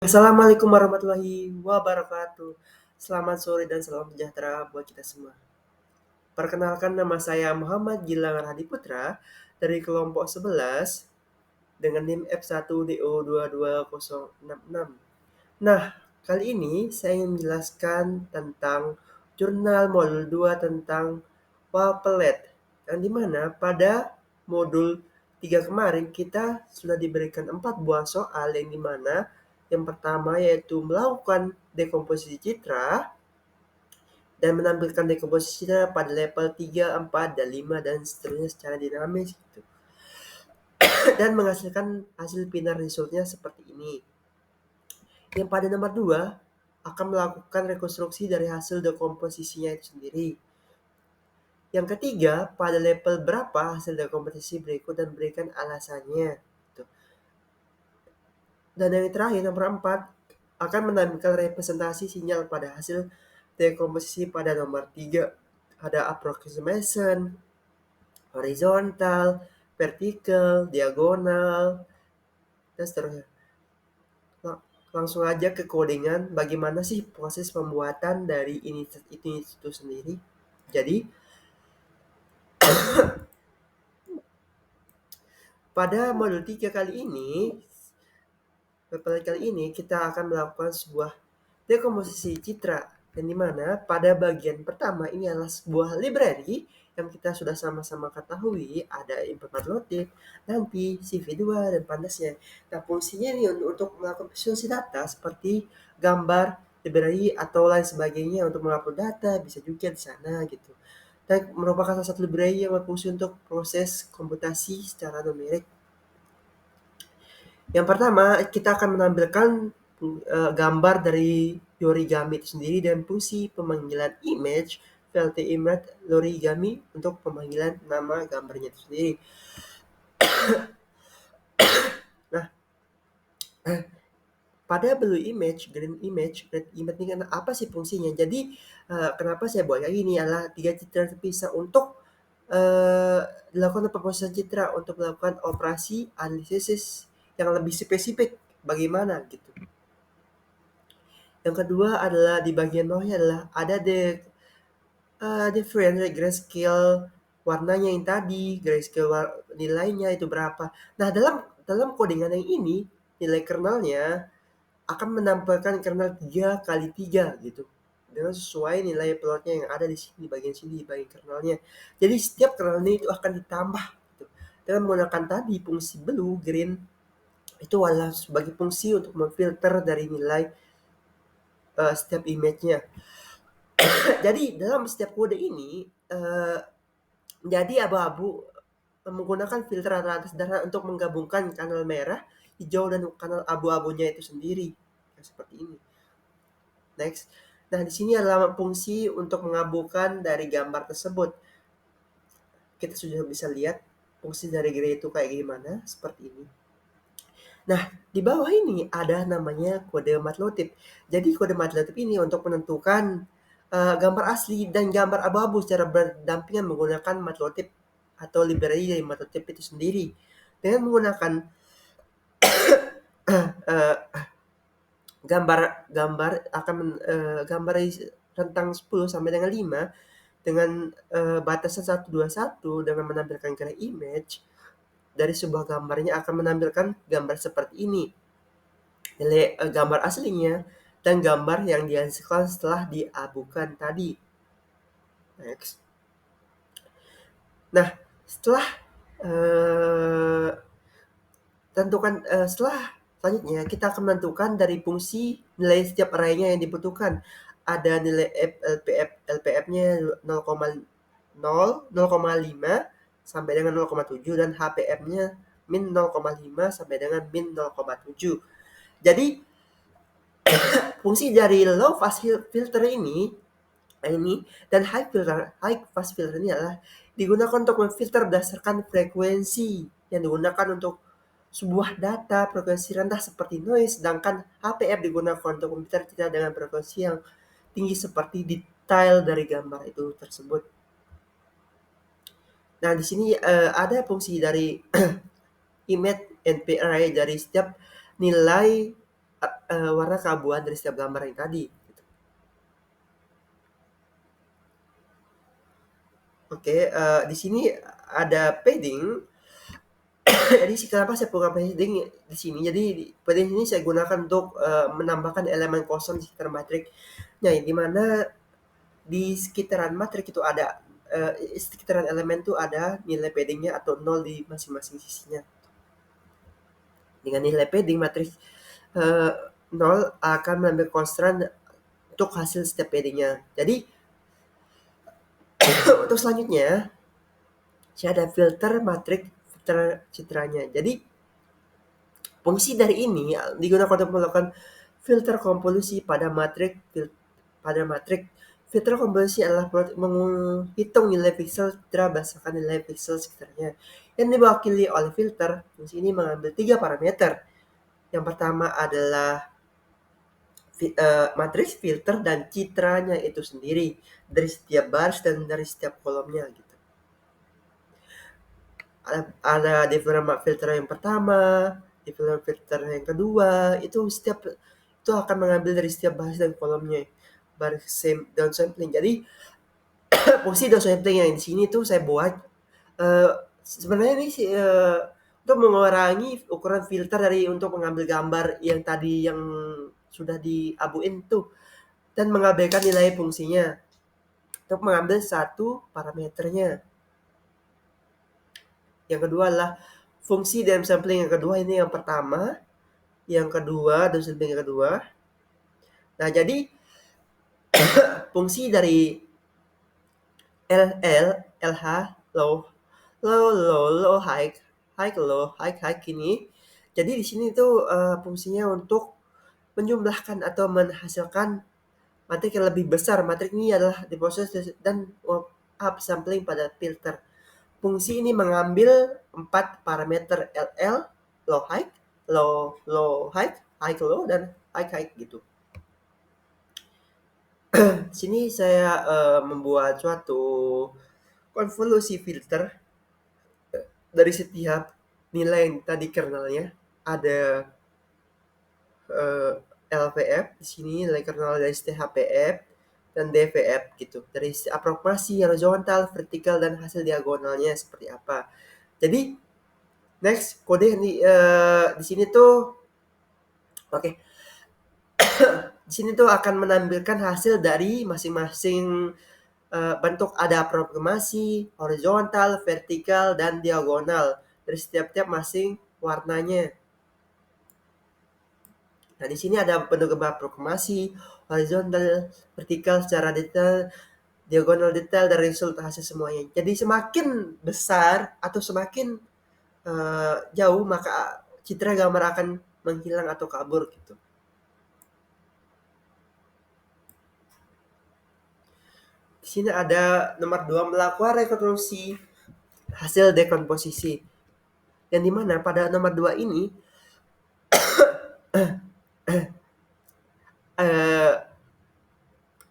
Assalamualaikum warahmatullahi wabarakatuh. Selamat sore dan salam sejahtera buat kita semua. Perkenalkan, nama saya Muhammad Gilang Hadi Putra dari kelompok 11 dengan NIM F1DO22066. Nah, kali ini saya ingin menjelaskan tentang jurnal modul 2 tentang Wapelet, yang dimana pada modul 3 kemarin kita sudah diberikan 4 buah soal, yang dimana yang pertama yaitu melakukan dekomposisi citra dan menampilkan dekomposisi citra pada level 3, 4, dan 5 dan seterusnya secara dinamis gitu. Dan menghasilkan hasil final resultnya seperti ini. Yang pada nomor 2 akan melakukan rekonstruksi dari hasil dekomposisinya itu sendiri. Yang ketiga, pada level berapa hasil dekomposisi berikut dan berikan alasannya. Dan yang terakhir, nomor 4, akan menampilkan representasi sinyal pada hasil dekomposisi pada nomor 3. Ada approximation, horizontal, vertical, diagonal, dan seterusnya. Langsung aja ke codingan, bagaimana sih proses pembuatan dari ini itu sendiri. Jadi, pada modul 3 kali ini kita akan melakukan sebuah dekomposisi citra, yang dimana pada bagian pertama ini adalah sebuah library yang kita sudah sama-sama ketahui, ada input matlotlib, nanti CV2 dan pantasnya. Nah, fungsinya ini untuk melakukan visualisasi data seperti gambar, library atau lain sebagainya untuk mengupload data, bisa juga di sana gitu. Dan merupakan salah satu library yang berfungsi untuk proses komputasi secara numerik. Yang pertama, kita akan menampilkan gambar dari Yorigami itu sendiri dan fungsi pemanggilan image VLT image Yorigami untuk pemanggilan nama gambarnya itu sendiri. Nah, pada blue image, green image, red image ini apa sih fungsinya? Jadi kenapa saya buat kayak gini adalah 3 citra terpisah untuk dilakukan pemrosesan citra untuk melakukan operasi analisis yang lebih spesifik bagaimana gitu. Yang kedua adalah di bagian bawahnya adalah ada different grayscale warnanya yang tadi, grayscale nilainya itu berapa. Nah, dalam codingan yang ini, nilai kernelnya akan menampilkan kernel 3 kali 3 gitu. Dengan sesuai nilai plotnya yang ada di sini, bagian kernelnya. Jadi setiap kernel ini itu akan ditambah gitu. Dengan menggunakan tadi fungsi blue, green, itu adalah sebagai fungsi untuk memfilter dari nilai setiap image-nya. Jadi dalam setiap kode ini jadi abu-abu menggunakan filter rata sederhana untuk menggabungkan kanal merah, hijau, dan kanal abu-abunya itu sendiri. Seperti ini. Next. Nah, di sini adalah fungsi untuk mengabukan dari gambar tersebut. Kita sudah bisa lihat fungsi dari gray itu kayak gimana, seperti ini. Nah, di bawah ini ada namanya kode matlotlib. Jadi kode matlotlib ini untuk menentukan gambar asli dan gambar abu-abu secara berdampingan menggunakan matlotlib atau library dari matlotlib itu sendiri. Dengan menggunakan gambar rentang 10 sampai dengan 5 dengan batasan 121 dengan menampilkan gray image dari sebuah gambarnya akan menampilkan gambar seperti ini. Nilai gambar aslinya dan gambar yang dihasilkan setelah diabukan tadi. Next. Nah, setelah selanjutnya kita akan menentukan dari fungsi nilai setiap arraynya yang dibutuhkan. Ada nilai LPF-nya 0,5 sampai dengan 0,7 dan HPF-nya min 0,5 sampai dengan min 0,7. Jadi fungsi dari low pass filter ini dan high pass filter ini adalah digunakan untuk memfilter berdasarkan frekuensi yang digunakan untuk sebuah data frekuensi rendah seperti noise, sedangkan HPF digunakan untuk memfilter tidak dengan frekuensi yang tinggi seperti detail dari gambar itu tersebut. Nah, di sini ada fungsi dari image NP array dari setiap nilai warna keabuan dari setiap gambar yang tadi. Gitu. Oke, di sini ada padding. Jadi kenapa saya program padding di sini? Jadi padding ini saya gunakan untuk menambahkan elemen kosong di sekitar matrik. Nah, di mana di sekitaran matrik itu ada sekitaran elemen itu ada nilai paddingnya atau 0 di masing-masing sisinya. Dengan nilai padding matriks 0 akan mengambil konstan untuk hasil setiap paddingnya. Jadi untuk selanjutnya saya ada filter matrik filter citranya. Jadi fungsi dari ini digunakan untuk melakukan filter komposisi pada matrik. Filter komposisi adalah menghitung nilai piksel citra berdasarkan nilai piksel sekitarnya. Yang diwakili oleh filter, fungsi ini mengambil 3 parameter. Yang pertama adalah matriks filter dan citranya itu sendiri dari setiap baris dan dari setiap kolomnya gitu. Ada different filter yang pertama, different filter yang kedua, itu setiap itu akan mengambil dari setiap baris dan kolomnya baris downsampling. Jadi fungsi downsampling yang di sini tuh saya buat sebenarnya ini untuk mengurangi ukuran filter dari untuk mengambil gambar yang tadi yang sudah diabuin tuh dan mengabaikan nilai fungsinya untuk mengambil satu parameternya. Yang kedua adalah fungsi downsampling yang kedua, ini yang pertama, yang kedua downsampling yang kedua. Nah, jadi fungsi dari LL, LH, low, high ini. Jadi di sini tuh fungsinya untuk menjumlahkan atau menghasilkan matrik yang lebih besar. Matrik ini adalah diproses dan upsampling pada filter. Fungsi ini mengambil 4 parameter LL, low high, high low, dan high gitu. Sini saya membuat suatu konvolusi filter dari setiap nilai yang tadi kernelnya. Ada LVF di sini, nilai kernel dari HPF dan DVF gitu. Dari aproximasi horizontal, vertikal, dan hasil diagonalnya seperti apa. Jadi next kode yang di sini tuh oke. Di sini tuh akan menampilkan hasil dari masing-masing bentuk. Ada aproximasi, horizontal, vertikal, dan diagonal dari setiap masing warnanya. Nah, di sini ada bentuk gambar aproximasi, horizontal, vertikal secara detail, diagonal detail dari resultasi hasil semuanya. Jadi semakin besar atau semakin jauh maka citra gambar akan menghilang atau kabur gitu. Di sini ada nomor 2, melakukan rekonstruksi hasil dekomposisi. Yang dimana pada nomor 2 ini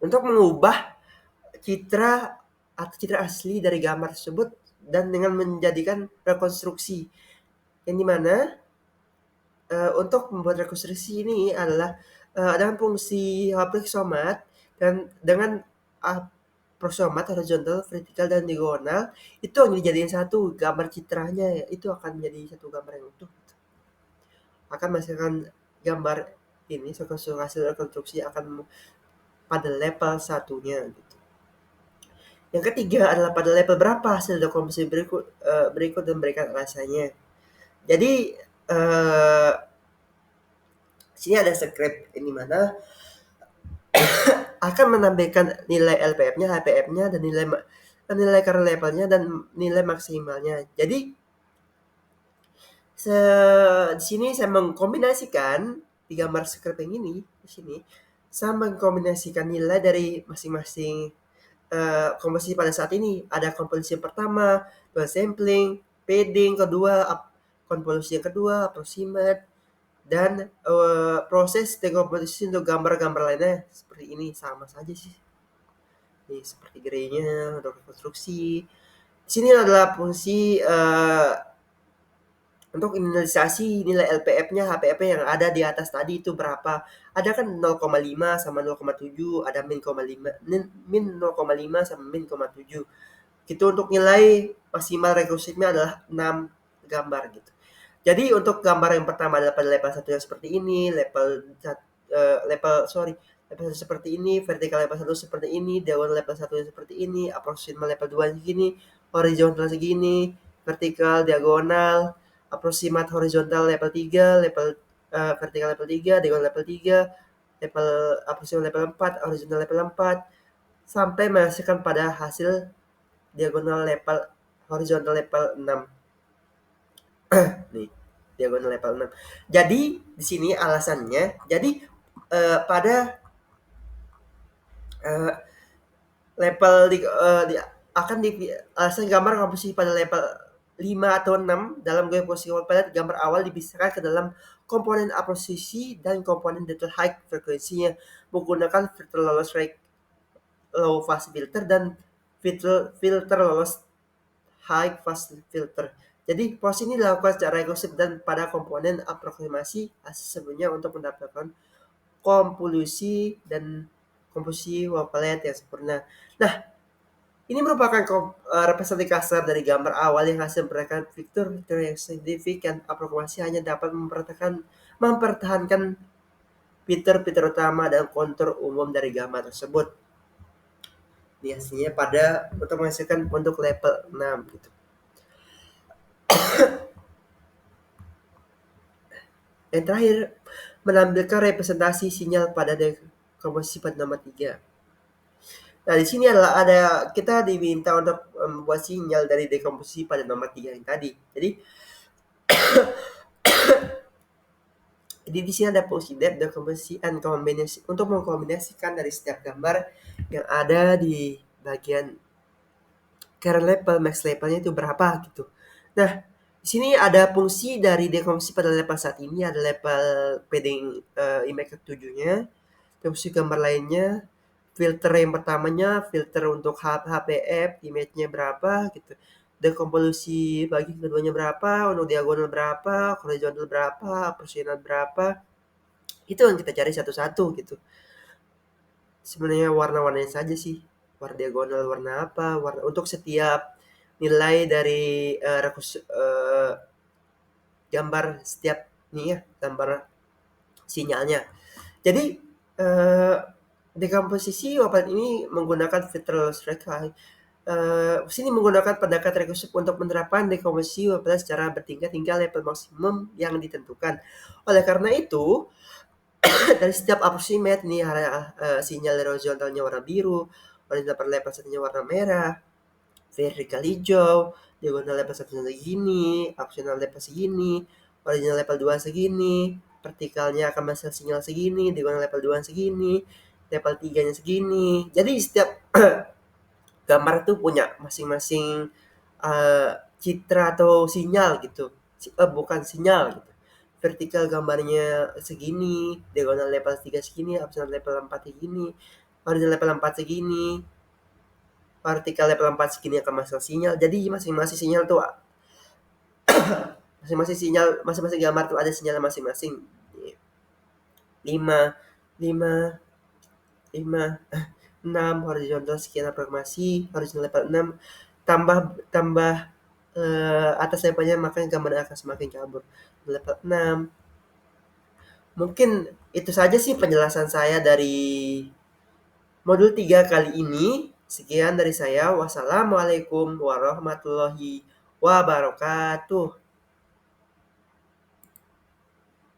untuk mengubah citra atau citra asli dari gambar tersebut dan dengan menjadikan rekonstruksi. Yang dimana untuk membuat rekonstruksi ini adalah dengan fungsi proxomat dan dengan proxomat horizontal, vertikal, dan diagonal itu yang dijadiin satu gambar citranya ya, itu akan menjadi satu gambar yang utuh. Akan menghasilkan gambar ini hasil rekonstruksi akan pada level satunya gitu. Yang ketiga adalah pada level berapa hasil dekomposisi berikut dan berikan rasanya. Jadi sini ada script ini mana akan menampilkan nilai LPF-nya, HPF-nya, dan nilai current levelnya dan nilai maksimalnya. Jadi di sini saya mengkombinasikan di gambar script yang ini di sini saya mengkombinasikan nilai dari masing-masing komposisi pada saat ini. Ada komposisi pertama, sampling, padding kedua, komposisi yang kedua, approximate, dan proses dekomposisi untuk gambar-gambar lainnya seperti ini sama saja sih. Ini seperti grey-nya untuk rekonstruksi. Di sini adalah fungsi Untuk inisialisasi nilai LPF-nya, HPF-nya yang ada di atas tadi itu berapa. Ada kan 0,5 sama 0,7, ada min 0,5 sama min 0,7. Gitu untuk nilai maksimal rekursifnya adalah 6 gambar gitu. Jadi untuk gambar yang pertama adalah pada level 1 yang seperti ini, level 1 seperti ini, vertikal level 1 seperti ini, diagonal level 1 seperti ini, aproksimal level 2 segini, horizontal segini, vertikal, diagonal, aproksimat horizontal level 3, vertikal level 3, diagonal level 3, level aproksimal level 4, horizontal level 4, sampai menghasilkan pada hasil diagonal level horizontal level 6. Nih, diagonal level 6. Jadi di sini alasannya, jadi pada eh, level akan alasan gambar komposisi pada level 5 atau 6 dalam gaya posisi palet gambar awal dipisahkan ke dalam komponen aposisi dan komponen detail high frekuensinya menggunakan filter low pass filter dan filter loss high pass filter. Jadi proses ini dilakukan secara rekursif dan pada komponen aproksimasi hasil sebelumnya untuk mendapatkan kompolusi dan komposisi wavelet yang sempurna. Nah, ini merupakan representasi kasar dari gambar awal yang hasil berdasarkan fitur-fitur yang signifikan. Aproksimasi hanya dapat mempertahankan fitur-fitur utama dan kontur umum dari gambar tersebut. Biasanya pada untuk menghasilkan untuk level 6 gitu. Yang terakhir, menampilkan representasi sinyal pada komposisi pada nomor 3. Nah, di sini ada kita diminta untuk membuat sinyal dari dekomposisi pada nomor 3 yang tadi. Jadi di sini ada fungsi depth, dekomposisi, and kombinasi untuk mengkombinasikan dari setiap gambar yang ada di bagian current level, max levelnya itu berapa gitu. Nah, di sini ada fungsi dari dekomposisi pada level saat ini, ada level padding image 7-nya, fungsi gambar lainnya, filter yang pertamanya, filter untuk HPF, image-nya berapa gitu. Dekompolusi bagi keduanya berapa, untuk diagonal berapa, horizontal berapa, persenan berapa. Itu yang kita cari satu-satu gitu. Sebenarnya warna-warnanya saja sih. Warna diagonal warna apa, warna untuk setiap nilai dari gambar setiap nih ya, gambar sinyalnya. Jadi dekomposisi wavelet ini menggunakan filter strike high. Sini menggunakan pendekatan rekursif untuk menerapkan dekomposisi wavelet secara bertingkat hingga level maksimum yang ditentukan. Oleh karena itu, dari setiap aproximate nih sinyal horizontalnya warna biru, horizontal level satunya warna merah, vertikal hijau, diagonal level 1 segini, optional level segini, original level 2 segini, vertikalnya akan menghasilkan sinyal segini, diagonal level 2 segini, level 3-nya segini. Jadi setiap gambar tuh punya masing-masing citra atau sinyal gitu. Bukan sinyal gitu. Vertikal gambarnya segini, diagonal level 3 segini, optional level 4 segini, original level 4 segini, vertikal level 4 segini akan masuk sinyal. Jadi masing-masing sinyal tuh masing-masing gambar tuh ada sinyal masing-masing. 5 5 5 6 horizontal sekian aproksimasi, horizontal level 6 tambah atas levelnya makanya gambar akan semakin kabur. Level 6. Mungkin itu saja sih penjelasan saya dari modul 3 kali ini. Sekian dari saya. Wassalamualaikum warahmatullahi wabarakatuh.